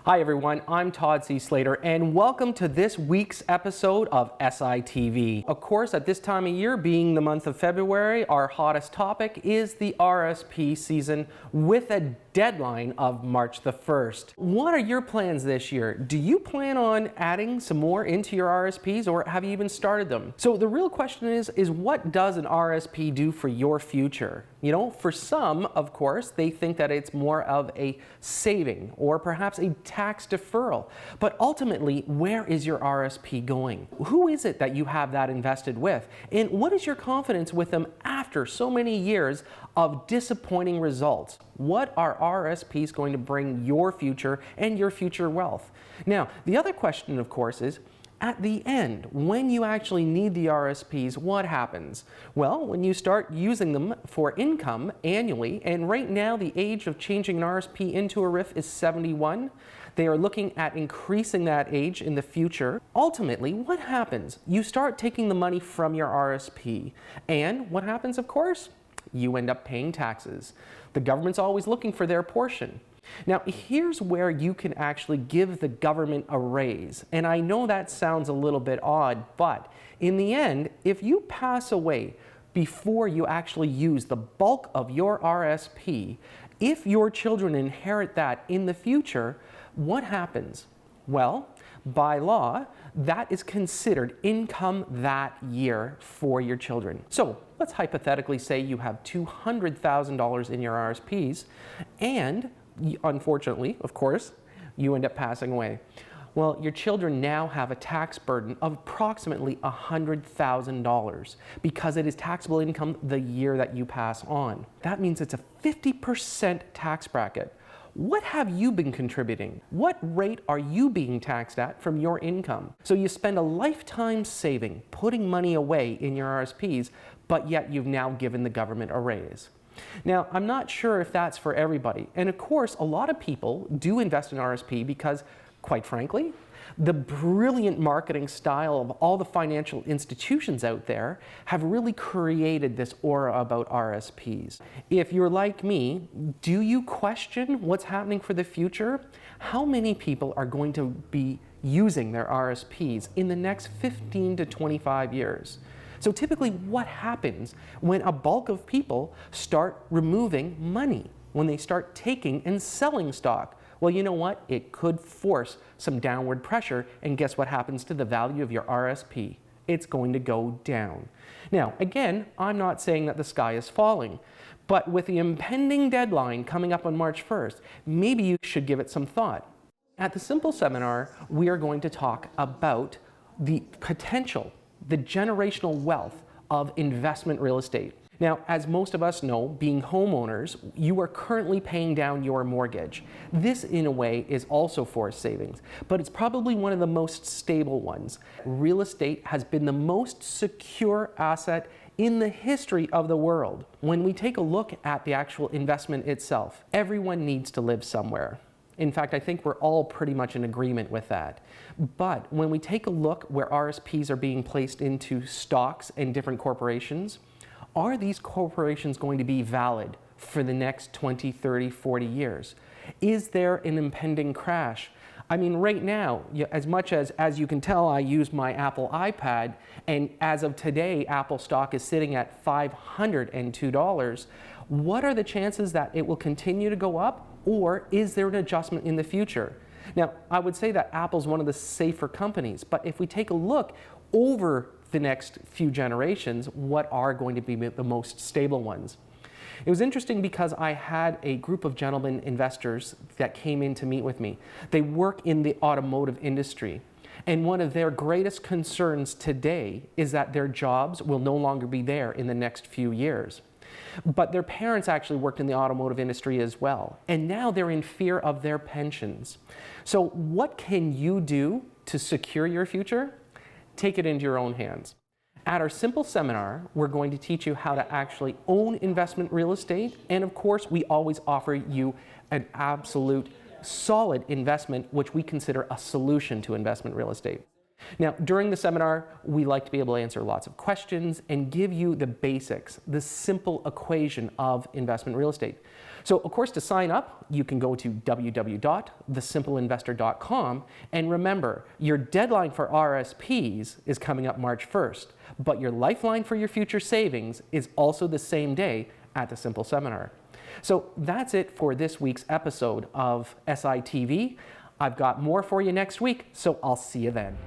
Hi everyone, I'm Todd C. Slater, and welcome to this week's episode of SITV. Of course, at this time of year, being the month of February, our hottest topic is the RSP season with a deadline of March the 1st. What are your plans this year? Do you plan on adding some more into your RSPs, or have you even started them? So the real question is what does an RSP do for your future? You know, for some, of course, they think that it's more of a saving or perhaps a tax deferral. But ultimately, where is your RSP going? Who is it that you have that invested with? And what is your confidence with them after so many years of disappointing results? What are RSPs going to bring your future and your future wealth? Now, the other question, of course, is at the end, when you actually need the RSPs, what happens? Well, when you start using them for income annually, and right now the age of changing an RSP into a RRIF is 71, they are looking at increasing that age in the future. Ultimately, what happens? You start taking the money from your RSP, and what happens, of course? You end up paying taxes. The government's always looking for their portion. Now, here's where you can actually give the government a raise. And I know that sounds a little bit odd, but in the end, if you pass away before you actually use the bulk of your RSP, if your children inherit that in the future, what happens? Well, by law, that is considered income that year for your children. So let's hypothetically say you have $200,000 in your RSPs, and unfortunately, of course, you end up passing away. Well, your children now have a tax burden of approximately $100,000 because it is taxable income the year that you pass on. That means it's a 50% tax bracket. What have you been contributing? What rate are you being taxed at from your income? So you spend a lifetime saving, putting money away in your RSPs, but yet you've now given the government a raise. Now, I'm not sure if that's for everybody. And of course, a lot of people do invest in RSP because, quite frankly, the brilliant marketing style of all the financial institutions out there have really created this aura about RSPs. If you're like me, do you question what's happening for the future? How many people are going to be using their RSPs in the next 15 to 25 years? So typically, what happens when a bulk of people start removing money, when they start taking and selling stock? Well, you know what? It could force some downward pressure, and guess what happens to the value of your RSP? It's going to go down. Now, again, I'm not saying that the sky is falling, but with the impending deadline coming up on March 1st, maybe you should give it some thought. At the Simple Seminar, we are going to talk about the potential, the generational wealth of investment real estate. Now, as most of us know, being homeowners, you are currently paying down your mortgage. This, in a way, is also forced savings, but it's probably one of the most stable ones. Real estate has been the most secure asset in the history of the world. When we take a look at the actual investment itself, everyone needs to live somewhere. In fact, I think we're all pretty much in agreement with that. But when we take a look where RSPs are being placed into stocks and different corporations, are these corporations going to be valid for the next 20, 30, 40 years? Is there an impending crash? I mean, right now, as much as you can tell, I use my Apple iPad, and as of today, Apple stock is sitting at $502. What are the chances that it will continue to go up? Or is there an adjustment in the future? Now, I would say that Apple's one of the safer companies, but if we take a look over the next few generations, what are going to be the most stable ones? It was interesting because I had a group of gentlemen investors that came in to meet with me. They work in the automotive industry, and one of their greatest concerns today is that their jobs will no longer be there in the next few years. But their parents actually worked in the automotive industry as well, and now they're in fear of their pensions. So what can you do to secure your future? Take it into your own hands. At our Simple Seminar, we're going to teach you how to actually own investment real estate, and of course, we always offer you an absolute solid investment, which we consider a solution to investment real estate. Now, during the seminar, we like to be able to answer lots of questions and give you the basics, the simple equation of investment real estate. So, of course, to sign up, you can go to www.thesimpleinvestor.com. And remember, your deadline for RRSPs is coming up March 1st, but your lifeline for your future savings is also the same day at the Simple Seminar. So that's it for this week's episode of SITV. I've got more for you next week, so I'll see you then.